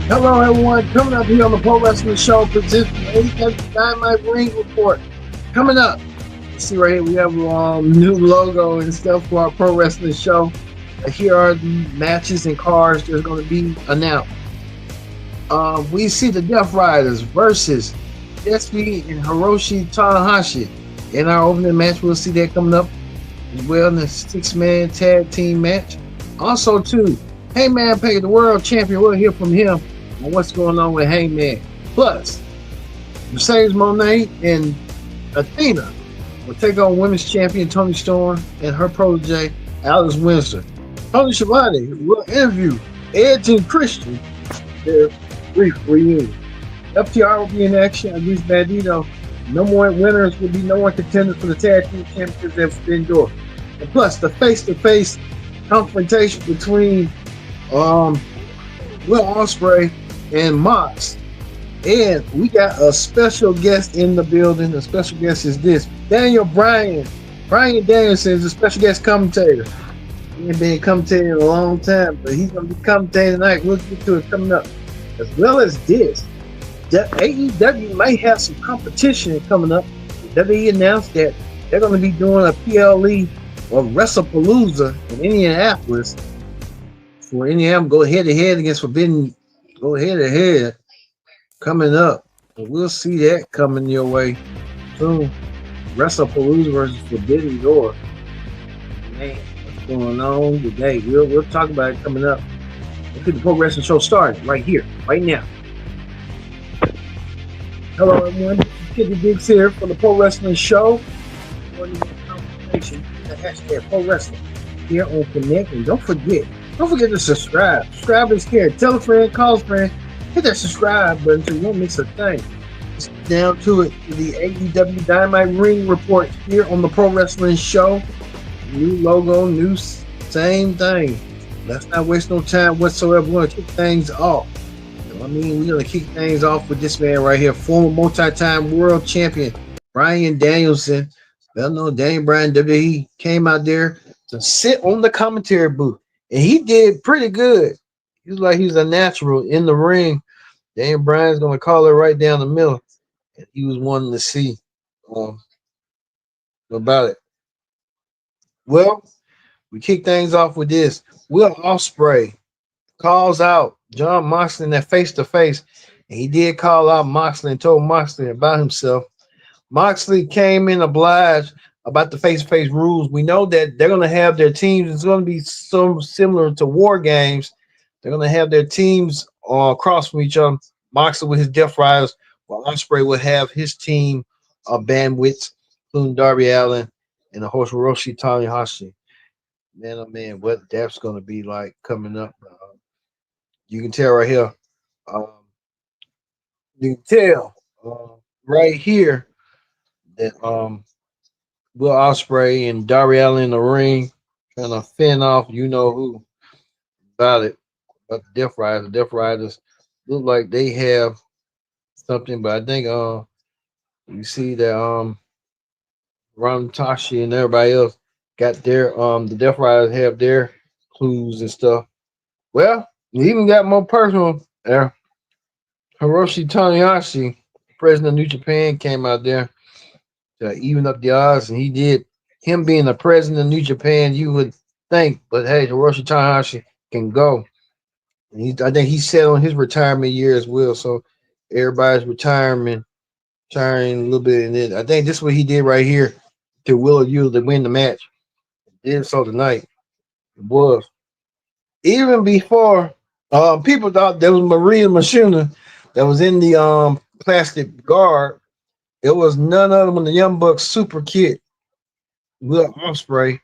Hello, everyone. Coming up here on the Pro Wrestling Show, presented from AEW Dynamite Ring Report. Coming up, you see right here, we have new logo and stuff for our Pro Wrestling Show. Here are the matches and cards that's going to be announced. We see the Death Riders versus Despy and Hiroshi Tanahashi. In our opening match, we'll see that coming up as well in the 6-man tag team match. Also, too, Hangman Page, the world champion, we'll hear from him on what's going on with Hangman. Plus, Mercedes Moné and Athena will take on women's champion Toni Storm and her protege, Alice Windsor. Tony Schiavone will interview Edge and Christian, their brief reunion. FTR will be in action against Bandito. No more winners will be no more contenders for the tag team championships at Forbidden Door. And plus, the face-to-face confrontation between Will Ospreay and Mox. And we got a special guest in the building. The special guest is this. Daniel Bryan. Bryan Danielson is a special guest commentator. He ain't been commentating in a long time, but he's going to be commentating tonight. We'll get to it coming up. As well as this, the AEW might have some competition coming up. WWE announced that they're going to be doing a PLE or Wrestlepalooza in Indianapolis. For Indiana, go head-to-head against Forbidden. Go head-to-head coming up. And we'll see that coming your way soon. Wrestlepalooza versus Forbidden Door. Man, what's going on today? We'll talk about it coming up. Let's get the Pro Wrestling Show started right here, right now. Hello, everyone. This is Kitty Diggs here for the Pro Wrestling Show. Conversation, the hashtag Pro Wrestling here on Connect. And don't forget to subscribe. Subscribe is here. Tell a friend, call a friend. Hit that subscribe button so you won't miss a thing. It's down to it. The AEW Dynamite Ring Report here on the Pro Wrestling Show. New logo, new same thing. Let's not waste no time whatsoever. We're going to kick things off. We're going to kick things off with this man right here, former multi-time world champion, Bryan Danielson. Well known Daniel Bryan, WWE, came out there to sit on the commentary booth. And he did pretty good. He was like he's a natural in the ring. Daniel Bryan's going to call it right down the middle. And he was wanting to see about it. Well, we kick things off with this. Will Ospreay calls out John Moxley in that face-to-face. And he did call out Moxley and told Moxley about himself. Moxley came in obliged about the face-to-face rules. We know that they're going to have their teams. It's going to be so similar to War Games. They're going to have their teams across from each other. Moxley with his Death Riders, while Ospreay will have his team of bandwidths, including Darby Allin and the host Hiroshi Tanahashi. Man, oh man, what that's going to be like coming up. You can tell right here. You can tell right here that Will Ospreay and Darby Allin in the ring trying to fend off you know who about it. But the Death Riders. The Death Riders look like they have something, but I think you see that Ron Tashi and everybody else got their the Death Riders have their clues and stuff. Well, you even got more personal there. Hiroshi Tanahashi, president of New Japan, came out there to even up the odds, and he did. Him being the president of New Japan, you would think, but hey, Hiroshi Tanahashi can go. And I think he's set on his retirement year as well. So everybody's retiring a little bit, and then I think this is what he did right here to Will you to win the match. Did so tonight. It was even before people thought there was Maria Machina that was in the plastic guard. It was none other than the Young Bucks super kid, Will Ospreay.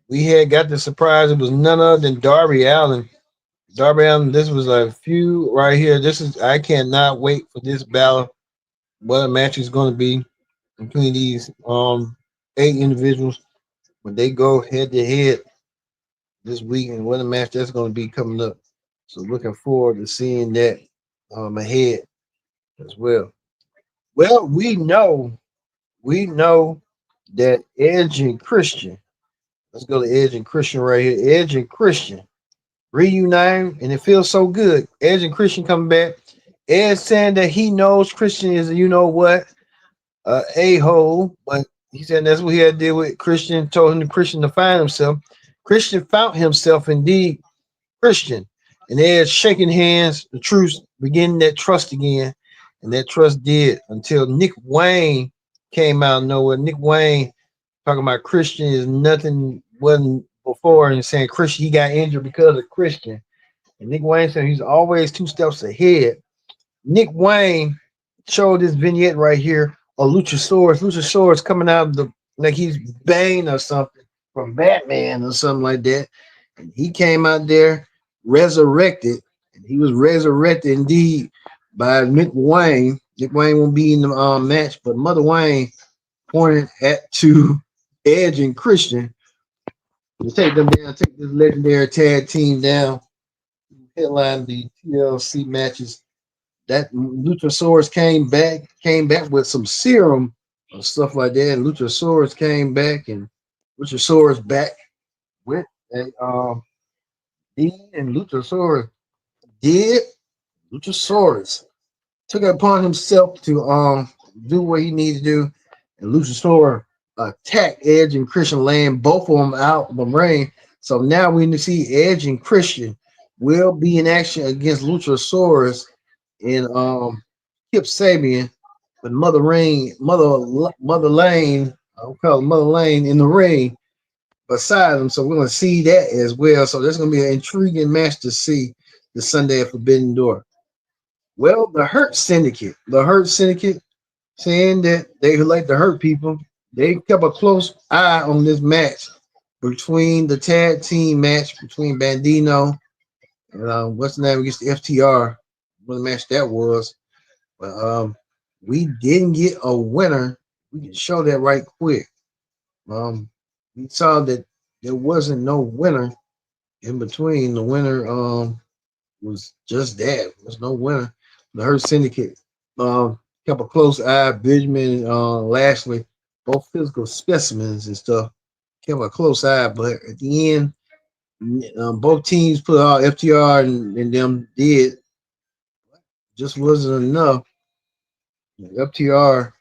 We had got the surprise. It was none other than Darby Allin. Darby Allin, this was a feud right here. I cannot wait for this battle. What a match is going to be between these 8 individuals when they go head to head this week, and what a match that's going to be coming up. So looking forward to seeing that ahead as well. Well, we know that Edge and Christian. Let's go to Edge and Christian right here. Edge and Christian reuniting, and it feels so good. Edge and Christian coming back. Edge saying that he knows Christian is, you know what, a-hole, but he said that's what he had to deal with. Christian told him, Christian, to find himself. Christian found himself indeed, Christian. And they're shaking hands, the truth, beginning that trust again. And that trust did until Nick Wayne came out of nowhere. Nick Wayne talking about Christian is nothing, wasn't before, and saying Christian, he got injured because of Christian. And Nick Wayne said he's always 2 steps ahead. Nick Wayne showed this vignette right here of Luchasaurus. Luchasaurus coming out of the, like he's Bane or something from Batman or something like that. And he came out there resurrected. And he was resurrected indeed by Nick Wayne. Nick Wayne won't be in the match, but Mother Wayne pointed at to Edge and Christian to take them down, take this legendary tag team down, headline the TLC matches. That Luchasaurus came back with some serum and stuff like that. And Luchasaurus came back, and Luchasaurus back with a D, and Luchasaurus did. Luchasaurus took it upon himself to do what he needed to do, and Luchasaurus attacked Edge and Christian, laying both of them out of the ring. So now we need to see Edge and Christian will be in action against Luchasaurus and Kip Sabian, but Mother Lane, I'll call it Mother Lane in the ring beside them. So we're gonna see that as well. So there's gonna be an intriguing match to see the Sunday at Forbidden Door. Well, the Hurt Syndicate saying that they like to hurt people. They kept a close eye on this match between the tag team match between Bandino and what's the name against the FTR. What the match that was. But we didn't get a winner. We can show that right quick. We saw that there wasn't no winner in between. The winner was just that. There's no winner. The Hurt Syndicate kept a close eye. Benjamin and Lashley, both physical specimens and stuff, kept a close eye. But at the end, both teams put out FTR and them did. Just wasn't enough. FTR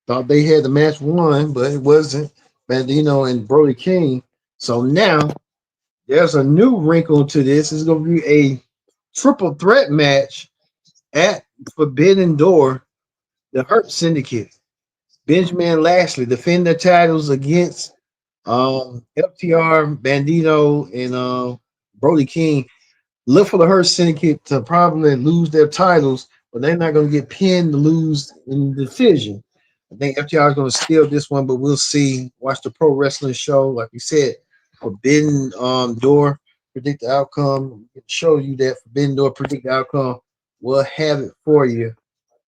thought they had the match won, but it wasn't. Bandino and Brody King. So now there's a new wrinkle to this. It's going to be a triple threat match at Forbidden Door. The Hurt Syndicate, Benjamin Lashley defend their titles against FTR, Bandito, and Brody King. Look for the Hurt Syndicate to probably lose their titles, but they're not going to get pinned to lose in the decision. I think FTR is going to steal this one, but we'll see. Watch the pro wrestling show. Like we said, Forbidden Door, predict the outcome. We can show you that Forbidden Door, predict the outcome. We'll have it for you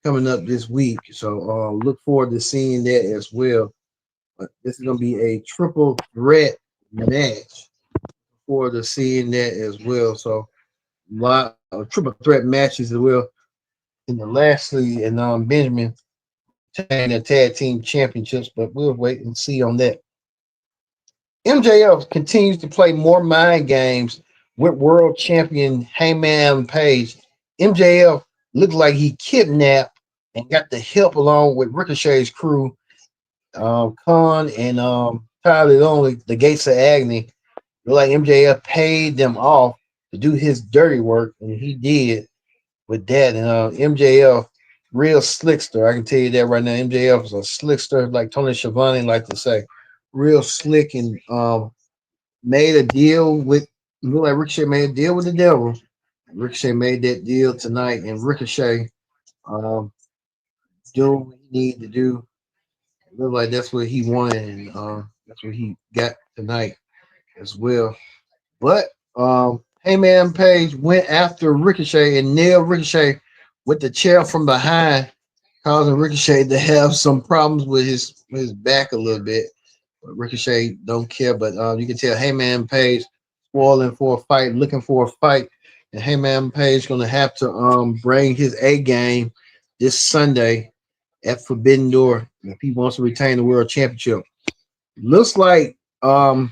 coming up this week. So look forward to seeing that as well. But this is going to be a triple threat match. Look forward to seeing that as well. So a lot of triple threat matches as well in the Lashley and Benjamin taking their tag team championships, but we'll wait and see on that. MJF continues to play more mind games with world champion Hangman Page. MJF looked like he kidnapped and got the help along with Ricochet's crew, Khan and Tyler Only, the Gates of Agony. Looked like MJF paid them off to do his dirty work, and he did with that. And MJF, real slickster. I can tell you that right now. MJF is a slickster, like Tony Schiavone like to say. Real slick, and made a deal with, look like Ricochet made a deal with the devil. Ricochet made that deal tonight, and Ricochet doing what he needed to do. It looked like that's what he wanted, and that's what he got tonight as well. But Hangman Page went after Ricochet and nailed Ricochet with the chair from behind, causing Ricochet to have some problems with his back a little bit. But Ricochet don't care. But you can tell Hangman Page spoiling for a fight, looking for a fight, and Hangman Page going to have to bring his A game this Sunday at Forbidden Door if he wants to retain the world championship. Looks like MJF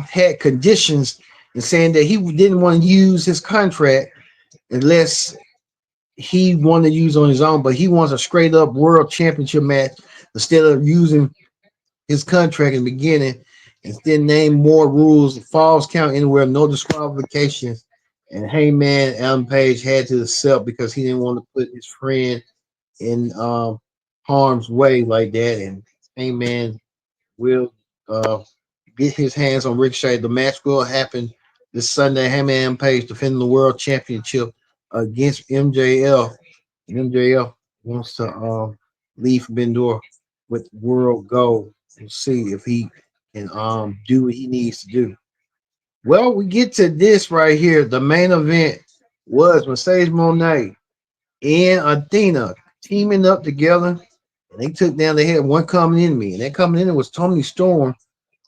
had conditions and saying that he didn't want to use his contract unless he wanted to use on his own, but he wants a straight up world championship match instead of using his contract in the beginning. Instead, name more rules, falls count anywhere, no disqualifications. And Hangman Adam Page had to accept because he didn't want to put his friend in harm's way like that. And Hangman will get his hands on Ricochet. The match will happen this Sunday. Hangman Page defending the world championship against MJF. MJF wants to leave Forbidden Door with world gold. We'll see if he can do what he needs to do. Well, we get to this right here. The main event was Mercedes Moné and Athena teaming up together, and they took down. They had one common enemy, and that common enemy was Toni Storm.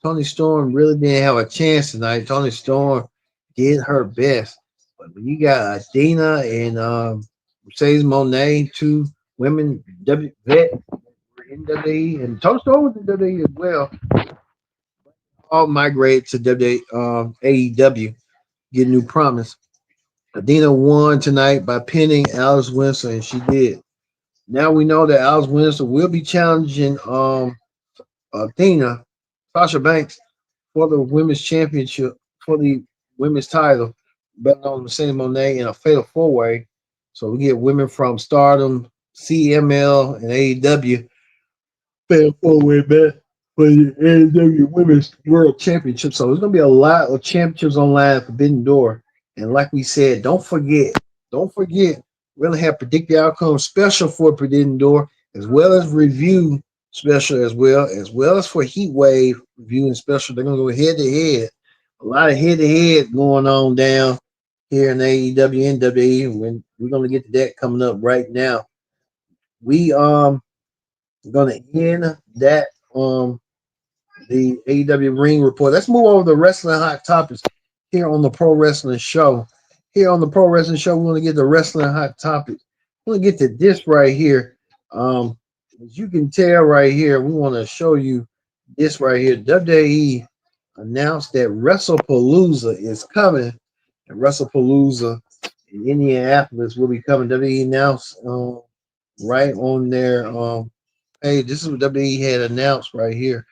Toni Storm really didn't have a chance tonight. Toni Storm did her best, but when you got Athena and Mercedes Moné, two women vet in WWE, and Toni Storm was in WWE as well, all migrated to AEW, get New Promise. Athena won tonight by pinning Alice Windsor, and she did. Now we know that Alice Windsor will be challenging Athena, Sasha Banks, for the women's championship, for the women's title, better known Mercedes Moné in a fatal four-way. So we get women from Stardom, CML, and AEW fatal four-way match for the AEW Women's World Championship. So there's going to be a lot of championships online at Forbidden Door. And like we said, don't forget, we're going to have Predict the Outcome special for Forbidden Door, as well as review special as well as for Heat Wave reviewing special. They're going to go head-to-head. A lot of head-to-head going on down here in AEW and WWE. When we're going to get to that coming up right now. We going to end that the AEW Ring Report. Let's move over to Wrestling Hot Topics here on the Pro Wrestling Show. Here on the Pro Wrestling Show, we want to get the Wrestling Hot Topics. We want to get to this right here. As you can tell right here, we want to show you this right here. WWE announced that WrestlePalooza is coming. And WrestlePalooza in Indianapolis will be coming. WWE announced right on their page. This is what WWE had announced right here.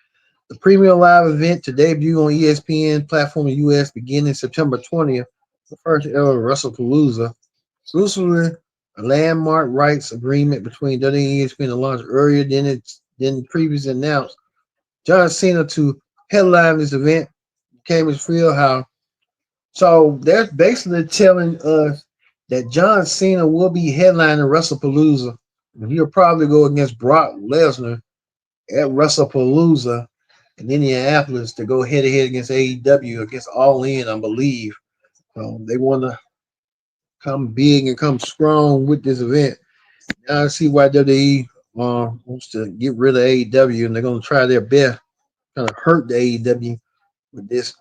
The premium live event to debut on ESPN platform in the U.S. beginning September 20th. The first ever WrestlePalooza. Exclusively a landmark rights agreement between WWE and ESPN to launch earlier than previously announced. John Cena to headline this event came as real how. So they're basically telling us that John Cena will be headlining WrestlePalooza. And he'll probably go against Brock Lesnar at WrestlePalooza in Indianapolis to go head-to-head against AEW, against All In, I believe. They want to come big and come strong with this event. Now I see why WWE wants to get rid of AEW, and they're going to try their best to hurt the AEW with this.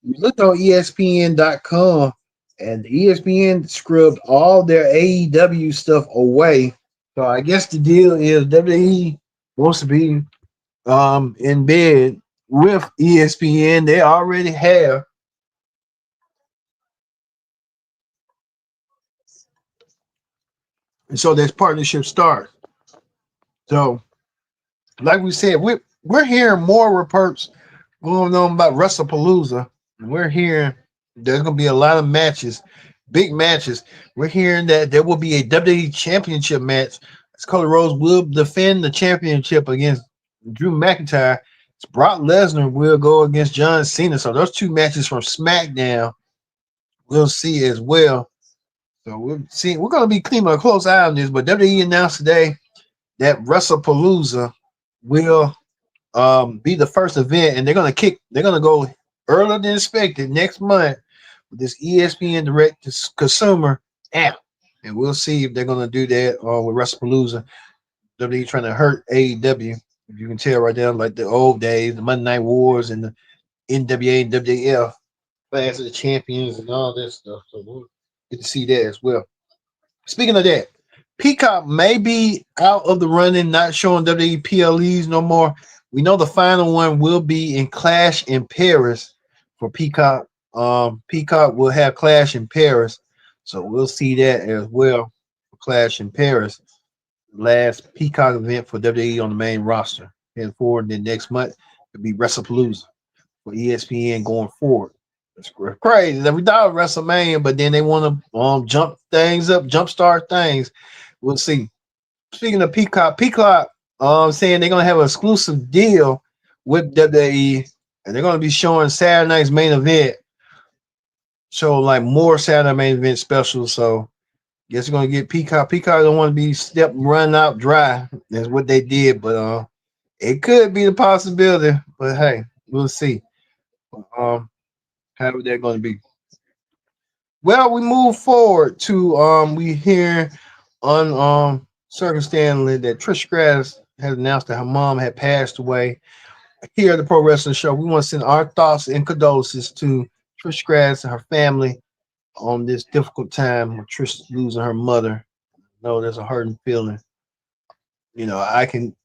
We looked on ESPN.com, and ESPN scrubbed all their AEW stuff away. So I guess the deal is WWE wants to be in bed with ESPN. They already have. And so this partnership starts. So, like we said, we're hearing more reports going on about WrestlePalooza. And we're hearing there's going to be a lot of matches, big matches. We're hearing that there will be a WWE Championship match. Cody Rhodes will defend the championship against Drew McIntyre. Brock Lesnar will go against John Cena. So those two matches from SmackDown we'll see as well. So we'll see. We're going to be keeping a close eye on this. But WWE announced today that WrestlePalooza will be the first event, and they're going to go earlier than expected next month with this ESPN Direct to Consumer app. And we'll see if they're going to do that with WrestlePalooza. WWE trying to hurt AEW. If you can tell right now, like the old days, the Monday Night Wars and the NWA and WWF, Clash of the Champions and all that stuff. So we'll get to see that as well. Speaking of that, Peacock may be out of the running, not showing WWE PLEs no more. We know the final one will be in Clash in Paris for Peacock Peacock will have Clash in Paris, so we'll see that as well. Clash in Paris, last Peacock event for WWE on the main roster. Heading forward, then next month it'll be Wrestlepalooza for ESPN going forward. It's crazy. We thought WrestleMania, but then they want to jump things up, jumpstart things. We'll see. Speaking of Peacock, saying they're gonna have an exclusive deal with WWE, and they're gonna be showing Saturday night's main event. Show like more Saturday main event specials. So guess we're gonna get Peacock. Peacock don't want to be run out dry. That's what they did, but it could be the possibility. But hey, we'll see. How they're gonna be. Well, we move forward to we hear on circumstantially that Trish Stratus has announced that her mom had passed away. Here at the Pro Wrestling Show, we want to send our thoughts and condolences to Trish Stratus and her family on this difficult time with Trish losing her mother. No, there's a hurting feeling. I can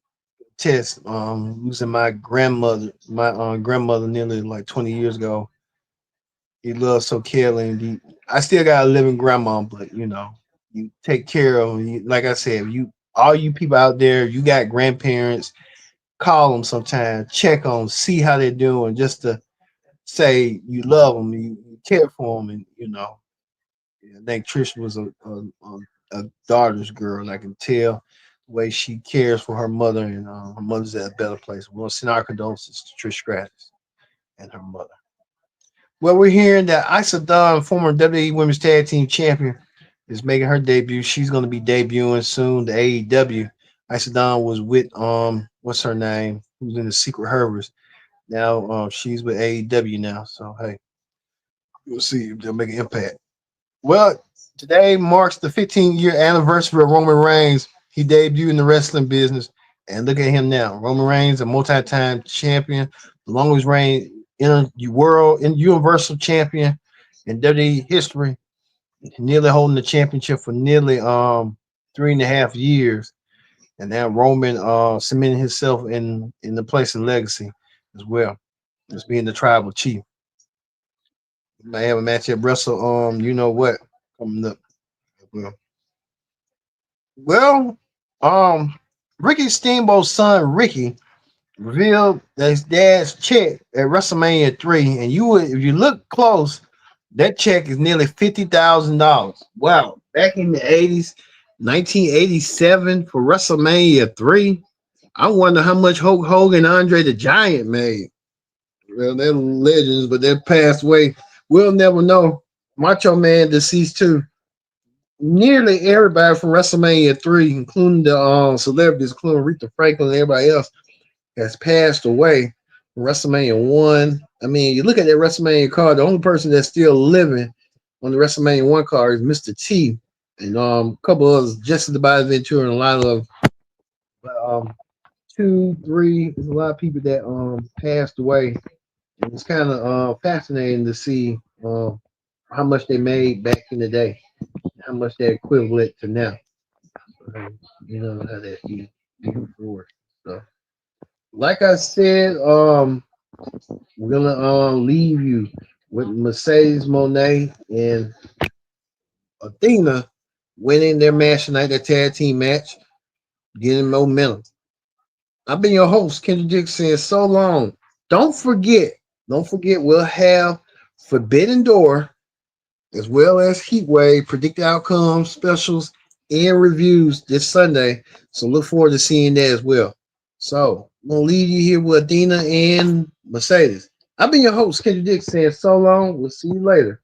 test losing my grandmother, grandmother nearly like 20 years ago. He loves so caring. I still got a living grandma, but you take care of them. Like I said, all you people out there, you got grandparents, call them sometime, check on them, see how they're doing, just to say you love them, you care for them, and I think Trish was a daughter's girl. I can tell the way she cares for her mother, and her mother's at a better place. We want to send our condolences to Trish Stratus and her mother. Well, we're hearing that Isa Dawn, former WWE Women's Tag Team Champion, is making her debut. She's going to be debuting soon to AEW. Isa Dawn was with what's her name? Who's in the Secret Herbers? Now she's with AEW now. So hey, we'll see if they'll make an impact. Well, today marks the 15-year anniversary of Roman Reigns. He debuted in the wrestling business, and look at him now. Roman Reigns, a multi-time champion, the longest reign in Universal Champion in WWE history, nearly holding the championship for nearly 3.5 years. And now Roman cementing himself in the place of legacy as well as being the tribal chief. He might have a match at Wrestle you know what coming up. Well, Ricky Steamboat's son Ricky revealed that his dad's check at WrestleMania 3, and if you look close, that check is nearly $50,000. Wow, back in the 80s, 1987 for WrestleMania 3. I wonder how much Hulk Hogan and Andre the Giant made. Well, they're legends, but they're passed away. We'll never know. Macho Man deceased too. Nearly everybody from WrestleMania 3, including the celebrities, including Aretha Franklin and everybody else, has passed away. WrestleMania 1. I mean, you look at that WrestleMania card, the only person that's still living on the WrestleMania 1 card is Mr. T. And a couple others, Jesse the Body Ventura, and a lot of 2, 3, there's a lot of people that passed away. And it's kind of fascinating to see how much they made back in the day, how much they're equivalent to now. How that you forward. So, like I said, we're gonna leave you with Mercedes Moné and Athena winning their match tonight, their tag team match, getting momentum. I've been your host, Kendra Dixon. So long. Don't forget, we'll have Forbidden Door as well as Heatwave, predicted outcomes, specials, and reviews this Sunday. So look forward to seeing that as well. So I'm gonna leave you here with Athena and Mercedes. I've been your host, Kendra Dixon. So long. We'll see you later.